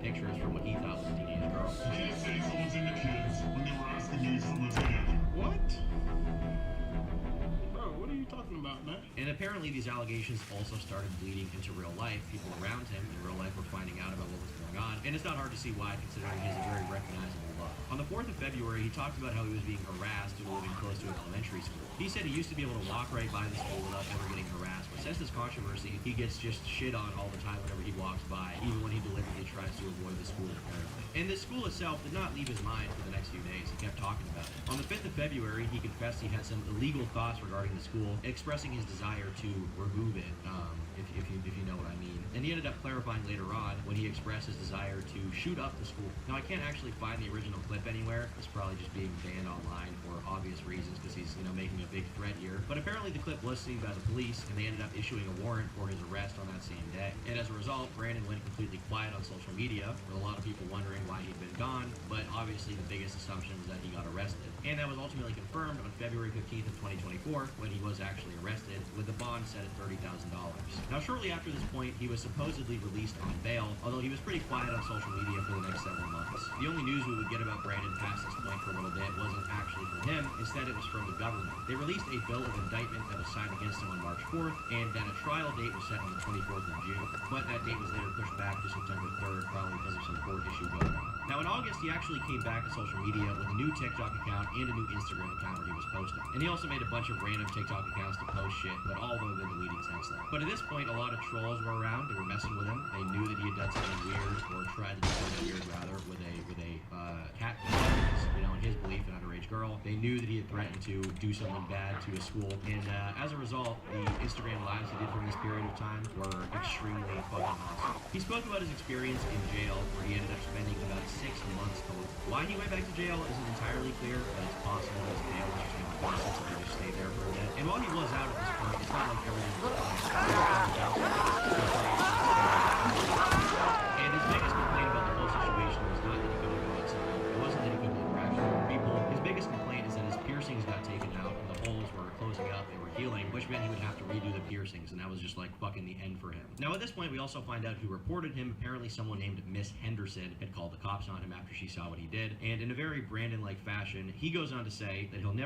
pictures from what he thought was a teenage girl. You can't say someone's into kids when they were asking news from a teenager. What? Bro, what are you talking about, man? And apparently these allegations also started bleeding into real life. People around him in real life were finding out about what was going on. And it's not hard to see why, considering he has a very recognizable look. On the 4th of February, he talked about how he was being harassed due to living close to an elementary school. He said he used to be able to walk right by the school without ever getting harassed, but since this controversy, he gets just shit on all the time whenever he walks by, even when he deliberately tries to avoid the school, apparently. And this school itself did not leave his mind for the next few days. He kept talking about it. On the 5th of February, he confessed he had some illegal thoughts regarding the school, expressing his desire to remove it, if you know what I mean. And he ended up clarifying later on when he expressed his desire to shoot up the school. Now, I can't actually find the original clip anywhere. It's probably just being banned online for obvious reasons because he's, making a big threat here. But apparently the clip was seen by the police, and they ended up issuing a warrant for his arrest on that same day. And as a result, Brandon went completely quiet on social media, with a lot of people wondering why he'd been gone, but obviously the biggest assumption was that he got arrested. And that was ultimately confirmed on February 15th of 2024 when he was actually arrested, with the bond set at $30,000. Now, shortly after this point, he was supposedly released on bail, although he was pretty quiet on social media for the next several months. The only news we would get about Brandon past this point for a little bit wasn't actually from him, instead it was from the government. They released a bill of indictment that was signed against him on March 4th, and then a trial date was set on the 24th of June, but that date was later pushed back to September 3rd, probably because of some court issue going on. Now, in August, he actually came back to social media with a new TikTok account and a new Instagram account where he was posting. And he also made a bunch of random TikTok accounts to post shit, but all of them have been deleting since then. But at this point, a lot of trolls were around. They were messing with him. They knew that he had done something weird, or tried to do something weird, rather, with a cat, in his belief, an underage girl. They knew that he had threatened to do something bad to his school. And as a result, the Instagram lives he did from this period of time were extremely fucking awesome. He spoke about his experience in jail, where he ended up spending about 6 months total. Why he went back to jail isn't entirely clear, but it's possible his bail was just going to pass, so he just stayed there for a bit. And while he was out at this point, it's not like everything was and his biggest complaint about the whole situation was not that he couldn't go outside. It wasn't that he couldn't interact with people. His biggest complaint is that his piercings got taken out, and the holes were closing up, they were healing, which meant he would have to redo the piercings, and that was just like fucking the end for him. Now, at this point, we also find out who reported him. Apparently, someone named Miss Henderson had called the cops on him after she saw what he did, and in a very Brandon-like fashion, he goes on to say that he'll never